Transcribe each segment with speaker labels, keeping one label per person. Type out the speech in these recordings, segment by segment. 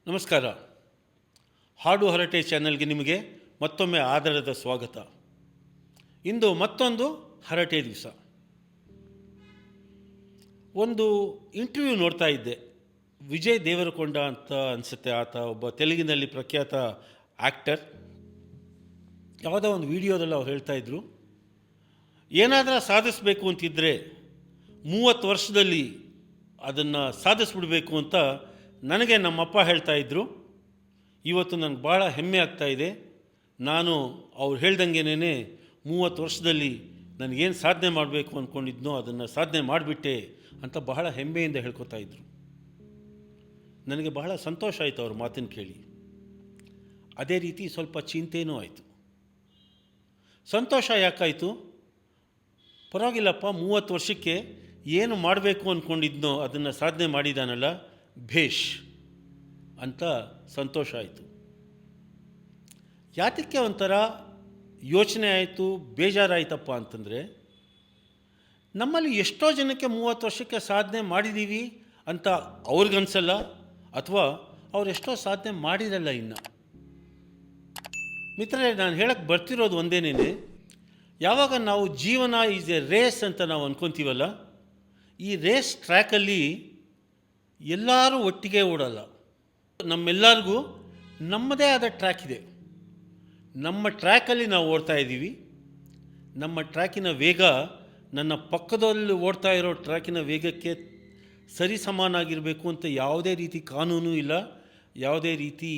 Speaker 1: ನಮಸ್ಕಾರ. ಹಾಡು ಹರಟೆ ಚಾನೆಲ್ಗೆ ನಿಮಗೆ ಮತ್ತೊಮ್ಮೆ ಆದರದ ಸ್ವಾಗತ. ಇಂದು ಮತ್ತೊಂದು ಹರಟೆ ದಿವಸ. ಒಂದು ಇಂಟರ್ವ್ಯೂ ನೋಡ್ತಾ ಇದ್ದೆ. ವಿಜಯ್ ದೇವರಕೊಂಡ ಅಂತ ಅನಿಸುತ್ತೆ, ಆತ ಒಬ್ಬ ತೆಲುಗಿನಲ್ಲಿ ಪ್ರಖ್ಯಾತ ಆ್ಯಕ್ಟರ್. ಯಾವುದೋ ಒಂದು ವಿಡಿಯೋದಲ್ಲಿ ಅವ್ರು ಹೇಳ್ತಾ ಇದ್ರು, ಏನಾದರೂ ಸಾಧಿಸಬೇಕು ಅಂತಿದ್ದರೆ 30 ವರ್ಷದಲ್ಲಿ ಅದನ್ನು ಸಾಧಿಸ್ಬಿಡ್ಬೇಕು ಅಂತ ನನಗೆ ನಮ್ಮಪ್ಪ ಹೇಳ್ತಾ ಇದ್ದರು. ಇವತ್ತು ನನಗೆ ಭಾಳ ಹೆಮ್ಮೆ ಆಗ್ತಾಯಿದೆ. ನಾನು ಅವ್ರು ಹೇಳ್ದಂಗೆನೇ 30 ವರ್ಷದಲ್ಲಿ ನನಗೇನು ಸಾಧನೆ ಮಾಡಬೇಕು ಅಂದ್ಕೊಂಡಿದ್ನೋ ಅದನ್ನು ಸಾಧನೆ ಮಾಡಿಬಿಟ್ಟೆ ಅಂತ ಬಹಳ ಹೆಮ್ಮೆಯಿಂದ ಹೇಳ್ಕೊತಾ ಇದ್ದರು. ನನಗೆ ಬಹಳ ಸಂತೋಷ ಆಯಿತು ಅವ್ರ ಮಾತನ್ನು ಕೇಳಿ. ಅದೇ ರೀತಿ ಸ್ವಲ್ಪ ಚಿಂತೆಯೂ ಆಯಿತು. ಸಂತೋಷ ಯಾಕಾಯಿತು? ಪರವಾಗಿಲ್ಲಪ್ಪ, 30 ವರ್ಷಕ್ಕೆ ಏನು ಮಾಡಬೇಕು ಅಂದ್ಕೊಂಡಿದ್ನೋ ಅದನ್ನು ಸಾಧನೆ ಮಾಡಿದಾನಲ್ಲ, ಭೇಷ್ ಅಂತ ಸಂತೋಷ ಆಯಿತು. ಯಾತಕ್ಕೆ ಒಂಥರ ಯೋಚನೆ ಆಯಿತು, ಬೇಜಾರಾಯಿತಪ್ಪ ಅಂತಂದರೆ, ನಮ್ಮಲ್ಲಿ ಎಷ್ಟೋ ಜನಕ್ಕೆ 30 ವರ್ಷಕ್ಕೆ ಸಾಧನೆ ಮಾಡಿದ್ದೀವಿ ಅಂತ ಅವ್ರಿಗನ್ಸಲ್ಲ, ಅಥವಾ ಅವರೆಷ್ಟೋ ಸಾಧನೆ ಮಾಡಿರಲ್ಲ. ಇನ್ನು ಮಿತ್ರರೇ, ನಾನು ಹೇಳಕ್ಕೆ ಬರ್ತಿರೋದು ಒಂದೇನೇ, ಯಾವಾಗ ನಾವು ಜೀವನ ಈಸ್ ಎ ರೇಸ್ ಅಂತ ನಾವು ಅಂದ್ಕೊತೀವಲ್ಲ, ಈ ರೇಸ್ ಟ್ರ್ಯಾಕಲ್ಲಿ ಎಲ್ಲರೂ ಒಟ್ಟಿಗೆ ಓಡಲ್ಲ. ನಮ್ಮೆಲ್ಲರಿಗೂ ನಮ್ಮದೇ ಆದ ಟ್ರ್ಯಾಕ್ ಇದೆ. ನಮ್ಮ ಟ್ರ್ಯಾಕಲ್ಲಿ ನಾವು ಓಡ್ತಾ ಇದ್ದೀವಿ. ನಮ್ಮ ಟ್ರ್ಯಾಕಿನ ವೇಗ ನನ್ನ ಪಕ್ಕದಲ್ಲಿ ಓಡ್ತಾ ಇರೋ ಟ್ರ್ಯಾಕಿನ ವೇಗಕ್ಕೆ ಸರಿ ಸಮಾನಾಗಿರಬೇಕು ಅಂತ ಯಾವುದೇ ರೀತಿ ಕಾನೂನು ಇಲ್ಲ, ಯಾವುದೇ ರೀತಿ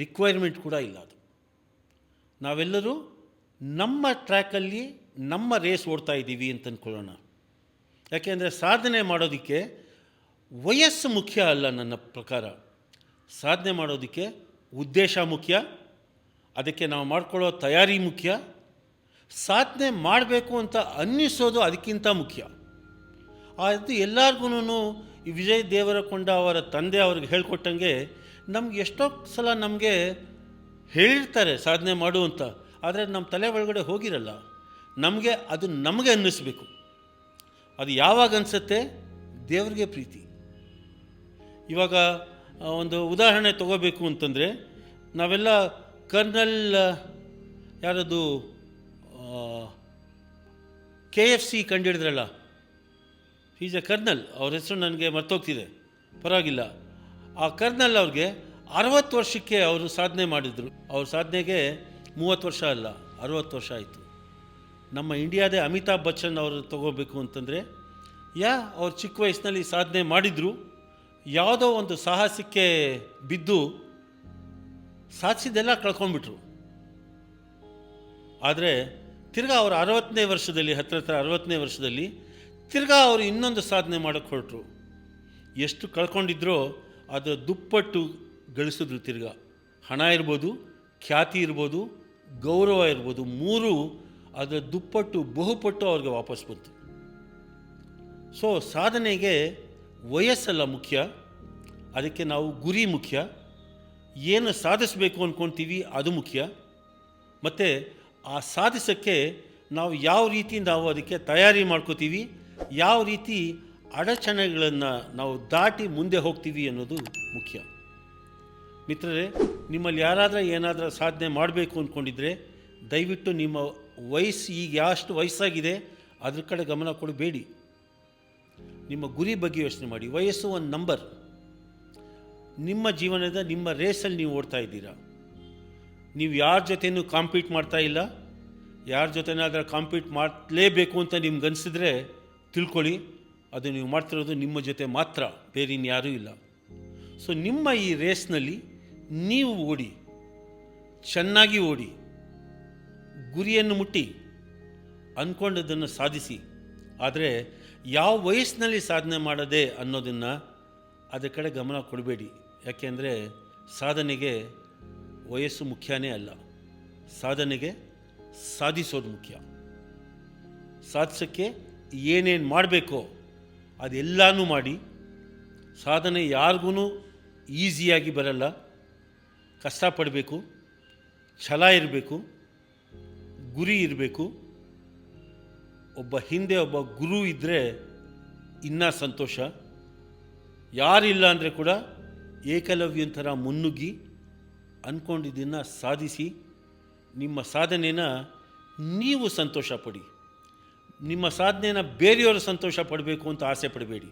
Speaker 1: ರಿಕ್ವೈರ್ಮೆಂಟ್ ಕೂಡ ಇಲ್ಲ. ಅದು ನಾವೆಲ್ಲರೂ ನಮ್ಮ ಟ್ರ್ಯಾಕಲ್ಲಿ ನಮ್ಮ ರೇಸ್ ಓಡ್ತಾ ಇದ್ದೀವಿ ಅಂತ ಅಂದ್ಕೊಳ್ಳೋಣ. ಯಾಕೆಂದರೆ ಸಾಧನೆ ಮಾಡೋದಕ್ಕೆ ವಯಸ್ಸು ಮುಖ್ಯ ಅಲ್ಲ. ನನ್ನ ಪ್ರಕಾರ ಸಾಧನೆ ಮಾಡೋದಕ್ಕೆ ಉದ್ದೇಶ ಮುಖ್ಯ, ಅದಕ್ಕೆ ನಾವು ಮಾಡ್ಕೊಳ್ಳೋ ತಯಾರಿ ಮುಖ್ಯ, ಸಾಧನೆ ಮಾಡಬೇಕು ಅಂತ ಅನ್ನಿಸೋದು ಅದಕ್ಕಿಂತ ಮುಖ್ಯ. ಅದು ಎಲ್ಲರಿಗೂ ಈ ವಿಜಯ್ ದೇವರಕೊಂಡ ಅವರ ತಂದೆ ಅವ್ರಿಗೆ ಹೇಳ್ಕೊಟ್ಟಂಗೆ ನಮ್ಗೆ ಎಷ್ಟೋ ಸಲ ನಮಗೆ ಹೇಳಿರ್ತಾರೆ ಸಾಧನೆ ಮಾಡು ಅಂತ, ಆದರೆ ನಮ್ಮ ತಲೆ ಒಳಗಡೆ ಹೋಗಿರಲ್ಲ. ನಮಗೆ ಅನ್ನಿಸ್ಬೇಕು. ಅದು ಯಾವಾಗ ಅನಿಸುತ್ತೆ? ದೇವರಿಗೆ ಪ್ರೀತಿ. ಇವಾಗ ಒಂದು ಉದಾಹರಣೆ ತಗೋಬೇಕು ಅಂತಂದರೆ, ನಾವೆಲ್ಲ ಕರ್ನಲ್ ಯಾರದು KFC ಕಂಡಿಡಿದ್ರಲ್ಲ, ಈಸ್ ಎ ಕರ್ನಲ್. ಅವ್ರ ಹೆಸರು ನನಗೆ ಮರ್ತೋಗ್ತಿದೆ, ಪರವಾಗಿಲ್ಲ. ಆ ಕರ್ನಲ್ ಅವ್ರಿಗೆ 60 ವರ್ಷಕ್ಕೆ ಅವರು ಸಾಧನೆ ಮಾಡಿದರು. ಅವ್ರ ಸಾಧನೆಗೆ 30 ವರ್ಷ ಅಲ್ಲ, 60 ವರ್ಷ ಆಯಿತು. ನಮ್ಮ ಇಂಡಿಯಾದೇ ಅಮಿತಾಬ್ ಬಚ್ಚನ್ ಅವರು ತಗೋಬೇಕು ಅಂತಂದರೆ, ಅವ್ರು ಚಿಕ್ಕ ವಯಸ್ಸಿನಲ್ಲಿ ಸಾಧನೆ ಮಾಡಿದರು. ಯಾವುದೋ ಒಂದು ಸಾಹಸಕ್ಕೆ ಬಿದ್ದು ಸಾಧಿಸಿದ್ದೆಲ್ಲ ಕಳ್ಕೊಂಡ್ಬಿಟ್ರು. ಆದರೆ ತಿರ್ಗಾ ಅವರು 60ನೇ ವರ್ಷದಲ್ಲಿ, ಹತ್ರ 60ನೇ ವರ್ಷದಲ್ಲಿ ತಿರ್ಗಾ ಅವರು ಇನ್ನೊಂದು ಸಾಧನೆ ಮಾಡೋಕ್ಕೆ ಹೊರಟರು. ಎಷ್ಟು ಕಳ್ಕೊಂಡಿದ್ರೋ ಅದರ ದುಪ್ಪಟ್ಟು ಗಳಿಸಿದ್ರು. ತಿರ್ಗಾ ಹಣ ಇರ್ಬೋದು, ಖ್ಯಾತಿ ಇರ್ಬೋದು, ಗೌರವ ಇರ್ಬೋದು, ಮೂರೂ ಅದರ ದುಪ್ಪಟ್ಟು ಬಹುಪಟ್ಟು ಅವ್ರಿಗೆ ವಾಪಸ್ ಬಂತು. ಸೊ ಸಾಧನೆಗೆ ವಯಸ್ಸಲ್ಲ ಮುಖ್ಯ, ಅದಕ್ಕೆ ನಾವು ಗುರಿ ಮುಖ್ಯ. ಏನು ಸಾಧಿಸಬೇಕು ಅಂದ್ಕೊಳ್ತೀವಿ ಅದು ಮುಖ್ಯ. ಮತ್ತು ಆ ಸಾಧಿಸೋಕ್ಕೆ ನಾವು ಯಾವ ರೀತಿ ನಾವು ಅದಕ್ಕೆ ತಯಾರಿ ಮಾಡ್ಕೋತೀವಿ, ಯಾವ ರೀತಿ ಅಡಚಣೆಗಳನ್ನು ನಾವು ದಾಟಿ ಮುಂದೆ ಹೋಗ್ತೀವಿ ಅನ್ನೋದು ಮುಖ್ಯ. ಮಿತ್ರರೇ, ನಿಮ್ಮಲ್ಲಿ ಯಾರಾದರೂ ಏನಾದರೂ ಸಾಧನೆ ಮಾಡಬೇಕು ಅಂದ್ಕೊಂಡಿದ್ರೆ ದಯವಿಟ್ಟು ನಿಮ್ಮ ವಯಸ್ಸು ಈಗ ಎಷ್ಟು ವಯಸ್ಸಾಗಿದೆ ಅದ್ರ ಕಡೆ ಗಮನ ಕೊಡಬೇಡಿ. ನಿಮ್ಮ ಗುರಿ ಬಗ್ಗೆ ಯೋಚನೆ ಮಾಡಿ. ವಯಸ್ಸು ಒಂದು ನಂಬರ್. ನಿಮ್ಮ ಜೀವನದ ನಿಮ್ಮ ರೇಸಲ್ಲಿ ನೀವು ಓಡ್ತಾ ಇದ್ದೀರಾ. ನೀವು ಯಾರ ಜೊತೆನೂ ಕಾಂಪೀಟ್ ಮಾಡ್ತಾ ಇಲ್ಲ. ಯಾರ ಜೊತೆನಾದರೂ ಕಾಂಪೀಟ್ ಮಾಡಲೇಬೇಕು ಅಂತ ನಿಮ್ಗೆ ಅನಿಸಿದ್ರೆ ತಿಳ್ಕೊಳ್ಳಿ, ಅದು ನೀವು ಮಾಡ್ತಿರೋದು ನಿಮ್ಮ ಜೊತೆ ಮಾತ್ರ, ಬೇರೆ ಇನ್ಯಾರೂ ಇಲ್ಲ. ಸೊ ನಿಮ್ಮ ಈ ರೇಸ್ನಲ್ಲಿ ನೀವು ಓಡಿ, ಚೆನ್ನಾಗಿ ಓಡಿ, ಗುರಿಯನ್ನು ಮುಟ್ಟಿ, ಅಂದ್ಕೊಂಡದನ್ನು ಸಾಧಿಸಿ. ಆದರೆ ಯಾವ ವಯಸ್ಸಿನಲ್ಲಿ ಸಾಧನೆ ಮಾಡೋದೆ ಅನ್ನೋದನ್ನು ಅದರ ಕಡೆ ಗಮನ ಕೊಡಬೇಡಿ. ಯಾಕೆಂದರೆ ಸಾಧನೆಗೆ ವಯಸ್ಸು ಮುಖ್ಯನೇ ಅಲ್ಲ. ಸಾಧನೆಗೆ ಸಾಧಿಸೋದು ಮುಖ್ಯ. ಸಾಧಿಸೋಕ್ಕೆ ಏನೇನು ಮಾಡಬೇಕೋ ಅದೆಲ್ಲನೂ ಮಾಡಿ. ಸಾಧನೆ ಯಾರಿಗೂ ಈಸಿಯಾಗಿ ಬರಲ್ಲ. ಕಷ್ಟಪಡಬೇಕು, ಛಲ ಇರಬೇಕು, ಗುರಿ ಇರಬೇಕು. ಹಿಂದೆ ಒಬ್ಬ ಗುರು ಇದ್ದರೆ ಇನ್ನೂ ಸಂತೋಷ. ಯಾರಿಲ್ಲ ಅಂದರೆ ಕೂಡ ಏಕಲವ್ಯನ ಥರ ಮುನ್ನುಗ್ಗಿ ಅಂದ್ಕೊಂಡಿದ್ದನ್ನು ಸಾಧಿಸಿ ನಿಮ್ಮ ಸಾಧನೆನ ನೀವು ಸಂತೋಷ ಪಡಿ. ನಿಮ್ಮ ಸಾಧನೆನ ಬೇರೆಯವರು ಸಂತೋಷ ಪಡಬೇಕು ಅಂತ ಆಸೆ ಪಡಬೇಡಿ.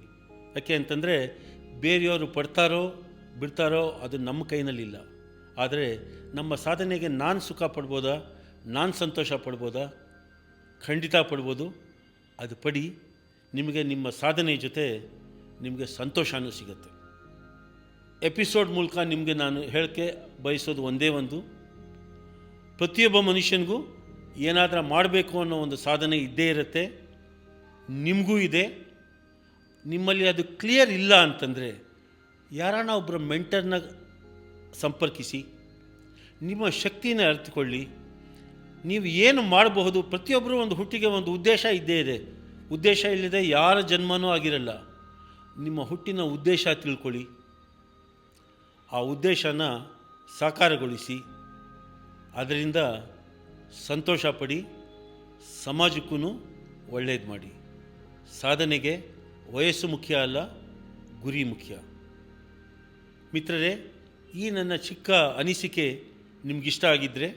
Speaker 1: ಯಾಕೆ ಅಂತಂದರೆ ಬೇರೆಯವರು ಪಡ್ತಾರೋ ಬಿಡ್ತಾರೋ ಅದು ನಮ್ಮ ಕೈನಲ್ಲಿಲ್ಲ. ಆದರೆ ನಮ್ಮ ಸಾಧನೆಗೆ ನಾನು ಸುಖ ಪಡ್ಬೋದಾ, ನಾನು ಸಂತೋಷ ಪಡ್ಬೋದಾ? ಖಂಡಿತ ಪಡ್ಬೋದು. ಅದು ಪಡಿ. ನಿಮಗೆ ನಿಮ್ಮ ಸಾಧನೆ ಜೊತೆ ನಿಮಗೆ ಸಂತೋಷವೂ ಸಿಗುತ್ತೆ. ಎಪಿಸೋಡ್ ಮೂಲಕ ನಿಮಗೆ ನಾನು ಹೇಳೋಕ್ಕೆ ಬಯಸೋದು ಒಂದೇ ಒಂದು, ಪ್ರತಿಯೊಬ್ಬ ಮನುಷ್ಯನಿಗೂ ಏನಾದರೂ ಮಾಡಬೇಕು ಅನ್ನೋ ಒಂದು ಸಾಧನೆ ಇದ್ದೇ ಇರುತ್ತೆ. ನಿಮಗೂ ಇದೆ. ನಿಮ್ಮಲ್ಲಿ ಅದು ಕ್ಲಿಯರ್ ಇಲ್ಲ ಅಂತಂದರೆ ಯಾರನ್ನ ಒಬ್ಬರ ಮೆಂಟರ್ನ ಸಂಪರ್ಕಿಸಿ, ನಿಮ್ಮ ಶಕ್ತಿನ ಅರಿತುಕೊಳ್ಳಿ. ನೀವು ಏನು ಮಾಡಬಹುದು, ಪ್ರತಿಯೊಬ್ಬರೂ ಒಂದು ಹುಟ್ಟಿಗೆ ಒಂದು ಉದ್ದೇಶ ಇದ್ದೇ ಇದೆ. ಉದ್ದೇಶ ಇಲ್ಲದೆ ಯಾರ ಜನ್ಮನೂ ಆಗಿರಲ್ಲ. ನಿಮ್ಮ ಹುಟ್ಟಿನ ಉದ್ದೇಶ ತಿಳ್ಕೊಳ್ಳಿ, ಆ ಉದ್ದೇಶನ ಸಾಕಾರಗೊಳಿಸಿ, ಅದರಿಂದ ಸಂತೋಷ ಪಡಿ, ಸಮಾಜಕ್ಕೂ ಒಳ್ಳೆಯದು ಮಾಡಿ. ಸಾಧನೆಗೆ ವಯಸ್ಸು ಮುಖ್ಯ ಅಲ್ಲ, ಗುರಿ ಮುಖ್ಯ. ಮಿತ್ರರೇ, ಈ ನನ್ನ ಚಿಕ್ಕ ಅನಿಸಿಕೆ ನಿಮಗಿಷ್ಟ ಆಗಿದ್ದರೆ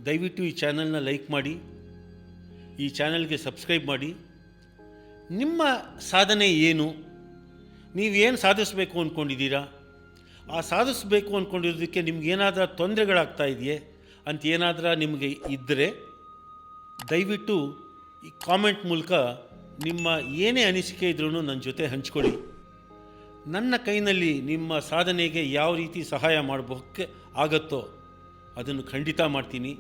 Speaker 1: ದಯವಿಟ್ಟು ಈ ಚಾನಲ್ನ ಲೈಕ್ ಮಾಡಿ, ಈ ಚಾನಲ್ಗೆ ಸಬ್ಸ್ಕ್ರೈಬ್ ಮಾಡಿ. ನಿಮ್ಮ ಸಾಧನೆ ಏನು, ನೀವೇನು ಸಾಧಿಸಬೇಕು ಅಂದ್ಕೊಂಡಿದ್ದೀರಾ, ಆ ಸಾಧಿಸಬೇಕು ಅಂದ್ಕೊಂಡಿರೋದಕ್ಕೆ ನಿಮಗೇನಾದರೂ ತೊಂದರೆಗಳಾಗ್ತಾ ಇದೆಯೇ ಅಂತ ಏನಾದರೂ ನಿಮಗೆ ಇದ್ದರೆ ದಯವಿಟ್ಟು ಈ ಕಾಮೆಂಟ್ ಮೂಲಕ ನಿಮ್ಮ ಏನೇ ಅನಿಸಿಕೆ ಇದ್ರೂ ನನ್ನ ಜೊತೆ ಹಂಚ್ಕೊಳ್ಳಿ. ನನ್ನ ಕೈನಲ್ಲಿ ನಿಮ್ಮ ಸಾಧನೆಗೆ ಯಾವ ರೀತಿ ಸಹಾಯ ಮಾಡಬಹುದಕ್ಕೆ ಆಗುತ್ತೋ ಅದನ್ನು ಖಂಡಿತ ಮಾಡ್ತೀನಿ.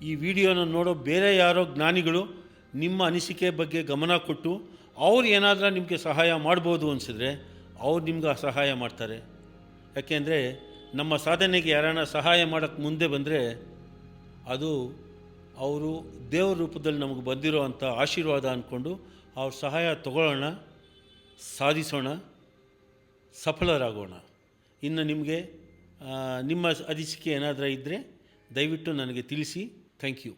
Speaker 1: ಈ ವಿಡಿಯೋನ ನೋಡೋ ಬೇರೆ ಯಾರೋ ಜ್ಞಾನಿಗಳು ನಿಮ್ಮ ಅನಿಸಿಕೆ ಬಗ್ಗೆ ಗಮನ ಕೊಟ್ಟು ಅವ್ರು ಏನಾದರೂ ನಿಮಗೆ ಸಹಾಯ ಮಾಡ್ಬೋದು ಅನಿಸಿದ್ರೆ ಅವ್ರು ನಿಮ್ಗೆ ಆ ಸಹಾಯ ಮಾಡ್ತಾರೆ. ಯಾಕೆಂದರೆ ನಮ್ಮ ಸಾಧನೆಗೆ ಯಾರನ್ನ ಸಹಾಯ ಮಾಡೋಕ್ಕೆ ಮುಂದೆ ಬಂದರೆ ಅದು ಅವರು ದೇವ್ರ ರೂಪದಲ್ಲಿ ನಮಗೆ ಬಂದಿರೋ ಅಂಥ ಆಶೀರ್ವಾದ ಅಂದ್ಕೊಂಡು ಅವ್ರ ಸಹಾಯ ತಗೊಳ್ಳೋಣ, ಸಾಧಿಸೋಣ, ಸಫಲರಾಗೋಣ. ಇನ್ನು ನಿಮಗೆ ನಿಮ್ಮ ಅನಿಸಿಕೆ ಏನಾದರೂ ಇದ್ದರೆ ದಯವಿಟ್ಟು ನನಗೆ ತಿಳಿಸಿ. Thank you.